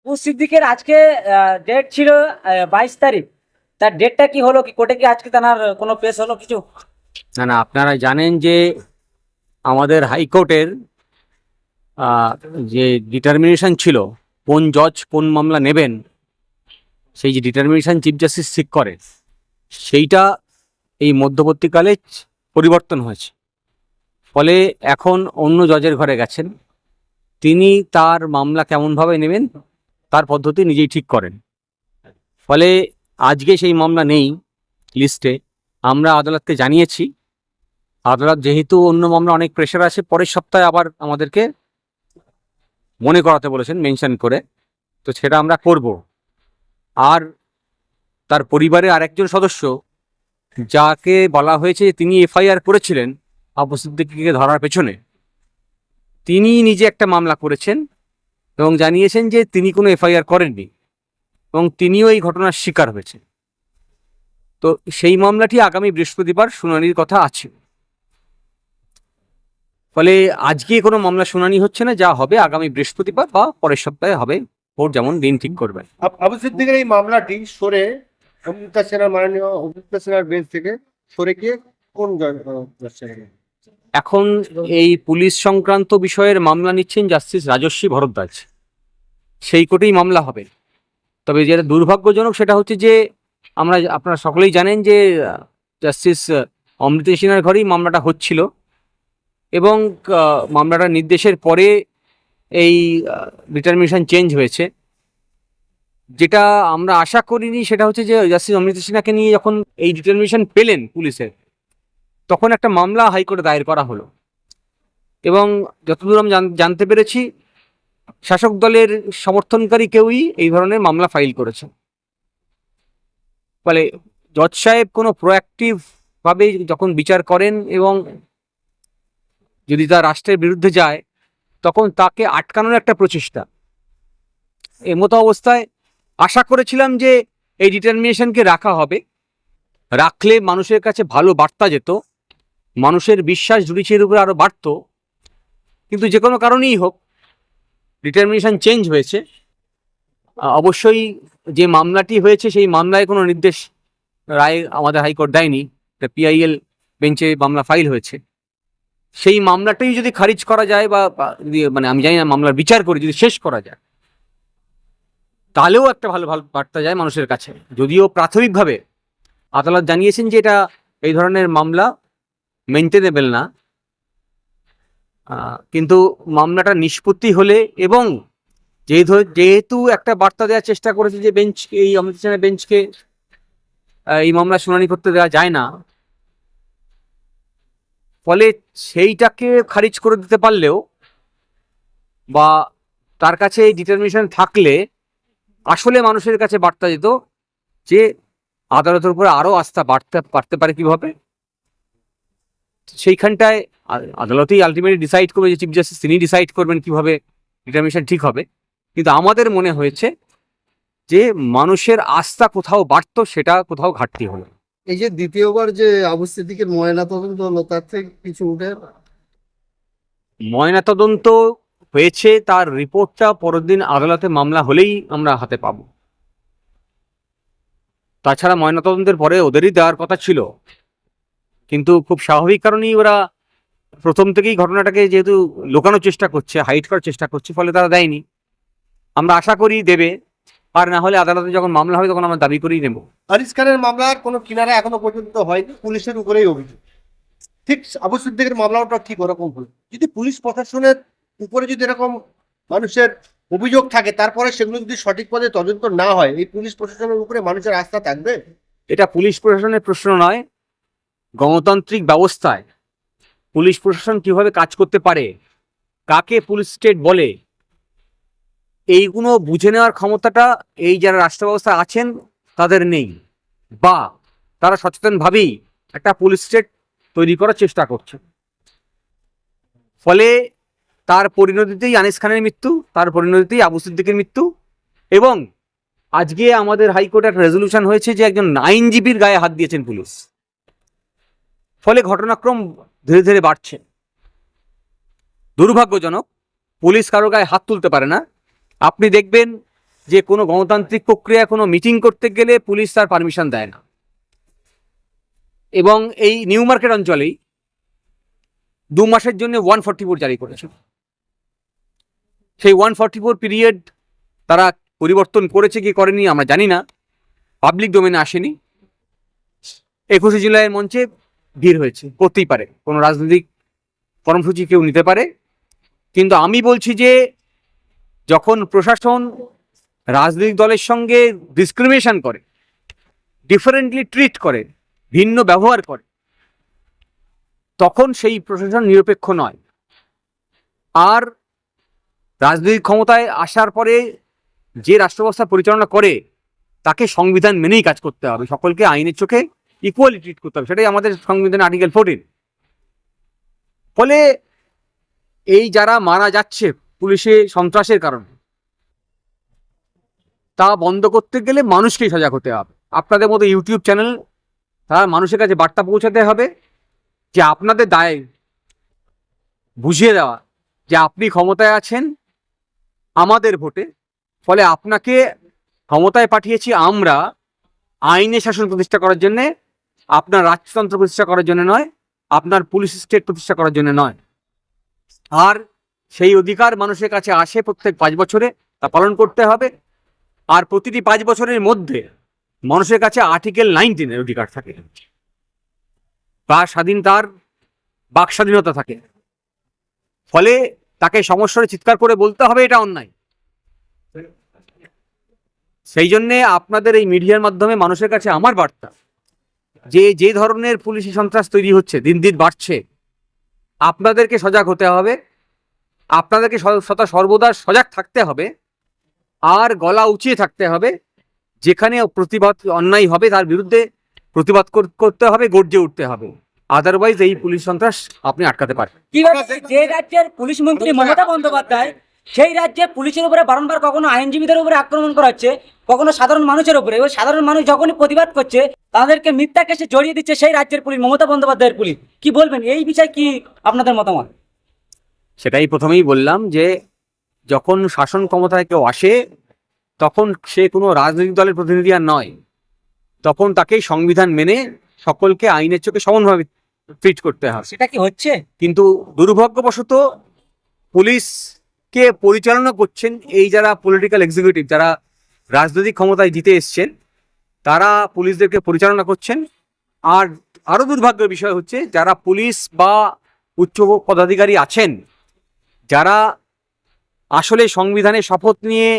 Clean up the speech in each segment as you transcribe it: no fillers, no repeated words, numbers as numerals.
সিদ্দিকের আজকে ডেট ছিল 22 তারিখ। তার ডেটটা কি হলো, কি কোর্টে কি আজকে তার কোনো পেশ হলো কিছু? না না, আপনারা জানেন যে আমাদের হাইকোর্টের যে ডিটারমিনেশন ছিল কোন জজ কোন মামলা নেবেন, সেই যে ডিটারমিনেশন চিফ জাস্টিস ঠিক করে, সেইটা এই মধ্যবর্তীকালে পরিবর্তন হয়েছে। ফলে এখন অন্য জজের ঘরে গেছেন, তিনি তার মামলা কেমনভাবে নেবেন তার পদ্ধতি নিজেই ঠিক করেন। ফলে আজকে সেই মামলা নেই লিস্টে। আমরা আদালতকে জানিয়েছি, আদালত যেহেতু অন্য মামলা অনেক প্রেশার আছে, পরের সপ্তাহে আবার আমাদেরকে মনে করাতে বলেছেন মেনশন করে, তো সেটা আমরা করব। আর তার পরিবারে আরেকজন সদস্য যাকে বলা হয়েছে তিনি এফআইআর করেছিলেন আবু সিদ্দিকীকে ধরার পেছনে, তিনি নিজে একটা মামলা করেছেন এবং জানিয়েছেন যে তিনি কোনো এফআইআর করেননি এবং তিনিও এই ঘটনার শিকার হয়েছেন। তো সেই মামলাটি আগামী বৃহস্পতিবার শুনানির কথা আছে। ফলে আজকে কোনো মামলা শুনানি হচ্ছে না, যা হবে আগামী বৃহস্পতিবার বা পরের সপ্তাহে হবে, কোর্ট যেমন দিন ঠিক করবে। আবু সিদ্দিকের এই মামলাটি সরে অমৃতা সেনার মাননীয় অমৃতা সেনার বেঞ্চ থেকে সরে গিয়ে কোন এখন এই পুলিশ সংক্রান্ত বিষয়ের মামলা নিচ্ছেন জাস্টিস রাজস্বী ভরদ্বাজ, সেই কোর্টেই মামলা হবে। তবে যেটা দুর্ভাগ্যজনক সেটা হচ্ছে যে আপনারা সকলেই জানেন যে জাস্টিস অমৃতা সিনহার ঘরেই মামলাটা হচ্ছিল এবং মামলাটার নির্দেশের পরে এই ডিটারমিনেশন চেঞ্জ হয়েছে। যেটা আমরা আশা করিনি সেটা হচ্ছে যে জাস্টিস অমৃতা সিনহাকে নিয়ে যখন এই ডিটারমিনেশন পেলেন পুলিশের, তখন একটা মামলা হাইকোর্টে দায়ের করা হলো এবং যতদূর আমি জানতে পেরেছি শাসক দলের সমর্থনকারী কেউই এই ধরনের মামলা ফাইল করেছে। ফলে জজ সাহেব কোনো প্রোঅ্যাক্টিভ ভাবে যখন বিচার করেন এবং যদি তা রাষ্ট্রের বিরুদ্ধে যায়, তখন তাকে আটকানোর একটা প্রচেষ্টা। এমতো অবস্থায় আশা করেছিলাম যে এই ডিটারমিনেশনকে রাখা হবে, রাখলে মানুষের কাছে ভালো বার্তা যেত, মানুষের বিশ্বাস জুডিশিয়ারির উপরে আরও বাড়ত। কিন্তু যে কোনো কারণেই হোক ডিটারমিনেশন চেঞ্জ হয়েছে। অবশ্যই যে মামলাটি হয়েছে সেই মামলায় কোনো নির্দেশ রায় আমাদের হাইকোর্ট দেয়নি, পিআইএল বেঞ্চে মামলা ফাইল হয়েছে। সেই মামলাটাই যদি খারিজ করা যায় বা যদি মানে আমি জানি না, মামলার বিচার করে যদি শেষ করা যায়, তাহলেও একটা ভালো ভালো বার্তা যায় মানুষের কাছে। যদিও প্রাথমিকভাবে আদালত জানিয়েছেন যে এটা এই ধরনের মামলা মেনটেনেবল না, কিন্তু মামলাটা নিষ্পত্তি হলে এবং যেহেতু একটা বার্তা দেওয়ার চেষ্টা করেছে যে বেঞ্চ, এই অমৃত সেনের বেঞ্চকে এই মামলা শুনানি করতে দেওয়া যায় না, ফলে সেইটাকে খারিজ করে দিতে পারলেও বা তার কাছে এই ডিটারমিনেশন থাকলে আসলে মানুষের কাছে বার্তা যেত যে আদালতের উপরে আরও আস্থা বাড়তে পারে কিভাবে। সেইখানটায় আদালতেই আলটিমেটলি ডিসাইড করবে, যে চিফ জাস্টিস তিনি ডিসাইড করবেন কিভাবে ডিটারমিনেশন ঠিক হবে। কিন্তু আমাদের মনে হয়েছে যে মানুষের আস্থা কোথাও বাড়তো, সেটা কোথাও ঘাটতি হলো। এই যে দ্বিতীয়বার যে আবু সিদ্দিকের ময়না তদন্ত হলো, তার থেকে কিছু উঠে ময়নাতদন্ত হয়েছে, তার রিপোর্টটা পরের দিন আদালতে মামলা হলেই আমরা হাতে পাব। তাছাড়া ময়নাতদন্তের পরে ওদেরই দেওয়ার কথা ছিল, কিন্তু খুব স্বাভাবিক কারণেই ওরা প্রথম থেকেই ঘটনাটাকে যেহেতু লুকানোর চেষ্টা করছে, হাইড করার চেষ্টা করছে, ফলে তারা দেয়নি। আমরা আশা করি দেবে, আর না হলে আদালতে যখন মামলা হবে তখন আমরা দাবি করেই নেব। আরিস খানের মামলার কোনো কিনারা এখনো পর্যন্ত হয়নি, পুলিশের উপরেই অভিযোগ। ঠিক আবু সিদ্দিকের মামলাটা ঠিক ওরকম হলো। যদি পুলিশ প্রশাসনের উপরে যদি এরকম মানুষের অভিযোগ থাকে, তারপরে সেগুলো যদি সঠিক পদে তদন্ত না হয়, এই পুলিশ প্রশাসনের উপরে মানুষের আস্থা থাকবে? এটা পুলিশ প্রশাসনের প্রশ্ন নয়, গণতান্ত্রিক ব্যবস্থায় পুলিশ প্রশাসন কিভাবে কাজ করতে পারে, কাকে পুলিশ স্টেট বলে, এইগুলো বুঝে নেওয়ার ক্ষমতাটা এই যারা রাষ্ট্র ব্যবস্থা আছেন তাদের নেই, বা তারা সচেতনভাবেই একটা পুলিশ স্টেট তৈরি করার চেষ্টা করছে। ফলে তার পরিণতিতেই আনিস খানের মৃত্যু, তার পরিণতিতেই আবু সিদ্দিকের মৃত্যু, এবং আজকে আমাদের হাইকোর্টে একটা রেজলিউশন হয়েছে যে একজন আইনজীবীর গায়ে হাত দিয়েছেন পুলিশ। ফলে ঘটনাক্রম ধীরে ধীরে বাড়ছে। দুর্ভাগ্যজনক, পুলিশ কারো গায়ে হাত তুলতে পারে না। আপনি দেখবেন যে কোনো গণতান্ত্রিক প্রক্রিয়া কোনো মিটিং করতে গেলে পুলিশ তার পারমিশন দেয় না। এবং এই নিউ মার্কেট অঞ্চলেই 2 মাসের জন্য 144 জারি করেছে। সেই 144 পিরিয়ড তারা পরিবর্তন করেছে কি করেনি আমরা জানি না, পাবলিক ডোমেনে আসেনি। 21শে জুলাইয়ের মঞ্চে ভিড় হয়েছে, করতেই পারে, কোনো রাজনৈতিক কর্মসূচি কেউ নিতে পারে। কিন্তু আমি বলছি যে যখন প্রশাসন রাজনৈতিক দলের সঙ্গে ডিসক্রিমিনেশন করে, ডিফারেন্টলি ট্রিট করে, ভিন্ন ব্যবহার করে, তখন সেই প্রশাসন নিরপেক্ষ নয়। আর রাজনৈতিক ক্ষমতায় আসার পরে যে রাষ্ট্রব্যবস্থা পরিচালনা করে তাকে সংবিধান মেনেই কাজ করতে হবে, সকলকে আইনের চোখে ইকুয়ালি ট্রিট করতে হবে, সেটাই আমাদের সংবিধানের আর্টিকেল 14। ফলে এই যারা মারা যাচ্ছে পুলিশে সন্ত্রাসের কারণে, তা বন্ধ করতে গেলে মানুষকেই সজাগ হতে হবে। আপনাদের মতো ইউটিউব চ্যানেল তারা মানুষের কাছে বার্তা পৌঁছাতে হবে যে আপনাদের দায় বুঝিয়ে দেওয়া যে আপনি ক্ষমতায় আছেন আমাদের ভোটে, ফলে আপনাকে ক্ষমতায় পাঠিয়েছি আমরা আইনের শাসন প্রতিষ্ঠা করার জন্যে, আপনার রাজতন্ত্র প্রতিষ্ঠা করার জন্য নয়, আপনার পুলিশ স্টেট প্রতিষ্ঠা করার জন্য নয়। আর সেই অধিকার মানুষের কাছে আসে প্রত্যেক 5 বছরে, তা পালন করতে হবে। আর প্রতিটি 5 বছরের মধ্যে মানুষের কাছে আর্টিকেল 19 অধিকার থাকে, তার তার বাক স্বাধীনতা থাকে। ফলে তাকে সমস্যার চিৎকার করে বলতে হবে এটা অন্যায়। সেই জন্যে আপনাদের এই মিডিয়ার মাধ্যমে মানুষের কাছে আমার বার্তা যে যে ধরনের পুলিশি সন্ত্রাস তৈরি হচ্ছে, দিন দিন বাড়ছে, আপনাদেরকে সজাগ হতে হবে, আপনাদেরকে সর্বদা সজাগ থাকতে হবে, আর গলা উঁচিয়ে থাকতে হবে। যেখানে প্রতিবাদ অন্যায় হবে তার বিরুদ্ধে প্রতিবাদ করতে হবে, গর্জে উঠতে হবে। আদারওয়াইজ এই পুলিশ সন্ত্রাস আপনি আটকাতে পারবেন। কিভাবে যে রাজ্যের পুলিশ মন্ত্রী মমতা বন্দ্যোপাধ্যায় সেই রাজ্যে পুলিশের উপরে বারংবার কখনো আইনজীবীদের উপরে আক্রমণ করাচ্ছে, কখনো সাধারণ মানুষের উপরে, এবার সাধারণ মানুষ যখনই প্রতিবাদ করছে তাদেরকে মিথ্যা কেসে জড়িয়ে দিচ্ছে সেই রাজ্যের পুলিশ, মমতা বন্দ্যোপাধ্যায়ের পুলিশ। কি বলবেন এই বিষয়ে, কি আপনাদের মতামত? সেটাই প্রথমেই বললাম যে যখন শাসন ক্ষমতায় কেউ আসে তখন সে কোনো রাজনৈতিক দলের প্রতিনিধি আর নয়, তখন তাকে সংবিধান মেনে সকলকে আইনের চোখে সমানভাবে ট্রিট করতে হবে। সেটা কি হচ্ছে? কিন্তু দুর্ভাগ্যবশত পুলিশকে পরিচালনা করছেন এই যারা পলিটিক্যাল এক্সিকিউটিভ, যারা রাজনৈতিক ক্ষমতায় জিতে এসছেন, তারা পুলিশদেরকে পরিচালনা করছেন। আর আরও দুর্ভাগ্যের বিষয় হচ্ছে যারা পুলিশ বা উচ্চ পদাধিকারী আছেন, যারা আসলে সংবিধানের শপথ নিয়ে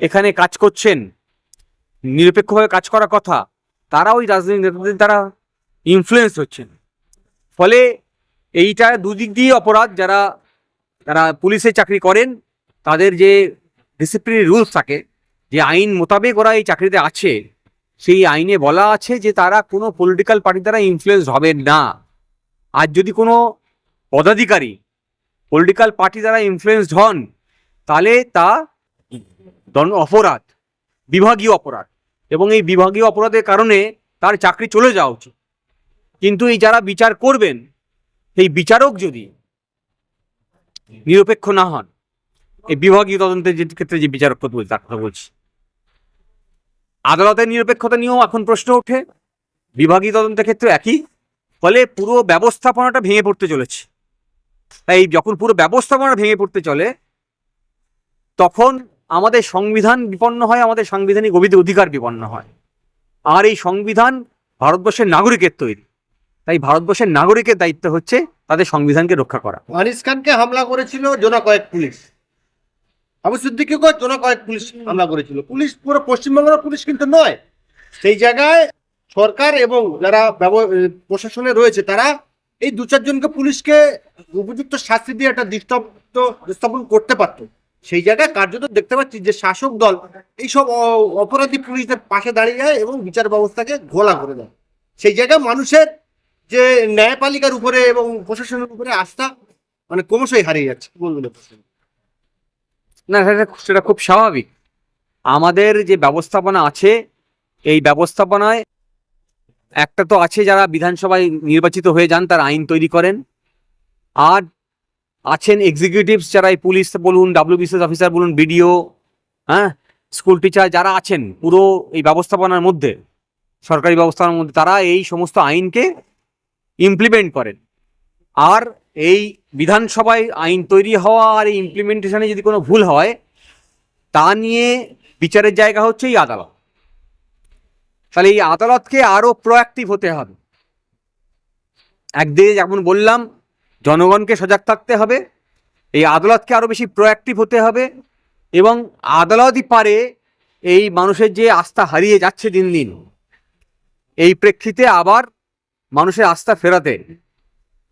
এখানে কাজ করছেন, নিরপেক্ষভাবে কাজ করার কথা, তারা ওই রাজনৈতিক নেতাদের দ্বারা ইনফ্লুয়েন্স হচ্ছেন। ফলে এইটা দুদিক দিয়ে অপরাধ। যারা পুলিশে চাকরি করেন তাদের যে ডিসিপ্লিনারি রুলস থাকে, যে আইন মোতাবেক ওরা এই চাকরিতে আছে, সেই আইনে বলা আছে যে তারা কোনো পলিটিক্যাল পার্টি দ্বারা ইনফ্লুয়েন্স হবেন না। আর যদি কোনো পদাধিকারী পলিটিক্যাল পার্টি দ্বারা ইনফ্লুয়েন্সড হন তাহলে তা অপরাধ, বিভাগীয় অপরাধ, এবং এই বিভাগীয় অপরাধের কারণে তার চাকরি চলে যাওয়া উচিত। কিন্তু এই যারা বিচার করবেন, সেই বিচারক যদি নিরপেক্ষ না হন, এই বিভাগীয় তদন্তের ক্ষেত্রে যে বিচারক বলছে তার কথা বলছি, আদালতের নিরপেক্ষতা নিয়েও এখন প্রশ্ন ওঠে, বিভাগীয় তদন্তের ক্ষেত্রে একই। ফলে পুরো ব্যবস্থাপনাটা ভেঙে পড়তে চলেছে। তাই যখন পুরো ব্যবস্থাপনা ভেঙে পড়তে চলে তখন আমাদের সংবিধান বিপন্ন হয়, আমাদের সাংবিধানিক অধিকার বিপন্ন হয়। আর এই সংবিধান ভারতবর্ষের নাগরিকের তৈরি, তাই ভারতবর্ষের নাগরিকের দায়িত্ব হচ্ছে তাদের সংবিধানকে রক্ষা করা। আনিস খানকে হামলা করেছিল জোনা কয়েক পুলিশ, আবু সিদ্দিকীকে জোনা কয়েক পুলিশ হামলা করেছিল। পুলিশ পুরো পশ্চিমবঙ্গের পুলিশ কিন্তু নয়। সেই জায়গায় সরকার এবং যারা প্রশাসনে রয়েছে তারা এই 2-4 জনকে পুলিশকে উপযুক্ত শাস্তি দিয়ে একটা দৃষ্টান্ত স্থাপন করতে পারত। সেই জায়গায় কার্যত দেখতে পাচ্ছি যে শাসক দল এইসব অপরাধী পুলিশদের পাশে দাঁড়িয়ে যায় এবং বিচার ব্যবস্থাকে ঘোলা করে দেয়। সেই জায়গায় মানুষের যে ন্যায়পালিকার উপরে এবং প্রশাসনের উপরে আস্থা মানে ক্রমশই হারিয়ে যাচ্ছে। বলবেন না, সেটা খুব স্বাভাবিক। আমাদের যে ব্যবস্থাপনা আছে, এই ব্যবস্থাপনায় একটা তো আছে যারা বিধানসভায় নির্বাচিত হয়ে যান, তার আইন তৈরি করেন, আর আছেন এক্সিকিউটিভস যারা এই পুলিশ বলুন, WBCS অফিসার বলুন, BDO, হ্যাঁ, স্কুল টিচার যারা আছেন পুরো এই ব্যবস্থাপনার মধ্যে, সরকারি ব্যবস্থাপনার মধ্যে, তারা এই সমস্ত আইনকে ইমপ্লিমেন্ট করেন। আর এই বিধানসভায় আইন তৈরি হওয়া আর এই ইমপ্লিমেন্টেশনে যদি কোনো ভুল হয়, তা নিয়ে বিচারের জায়গা হচ্ছে এই আদালত। তাহলে এই আদালতকে আরো প্রোঅ্যাক্টিভ হতে হবে। একদিকে যেমন বললাম জনগণকে সজাগ থাকতে হবে, এই আদালতকে আরো বেশি প্রোঅ্যাক্টিভ হতে হবে, এবং আদালতই পারে এই মানুষের যে আস্থা হারিয়ে যাচ্ছে দিন দিন, এই প্রেক্ষিতে আবার মানুষের আস্থা ফেরাতে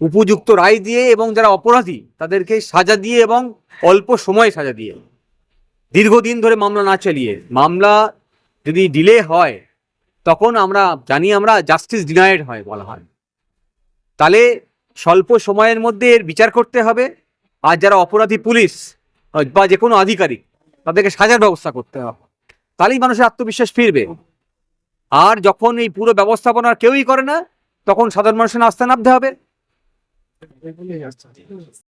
উপযুক্ত রায় দিয়ে, এবং যারা অপরাধী তাদেরকে সাজা দিয়ে, এবং অল্প সময়ে সাজা দিয়ে, দীর্ঘদিন ধরে মামলা না চালিয়ে। মামলা যদি ডিলে হয় তখন আমরা জানি আমরা জাস্টিস ডিনাইড হয় বলা হয়। তাহলে স্বল্প সময়ের মধ্যে এর বিচার করতে হবে, আর যারা অপরাধী পুলিশ বা যে কোনো আধিকারিক তাদেরকে সাজার ব্যবস্থা করতে হবে। তাহলেই মানুষের আত্মবিশ্বাস ফিরবে। আর যখন এই পুরো ব্যবস্থাপনা কেউই করে না, তখন সাধারণ মানুষের আস্থা নামতে হবে।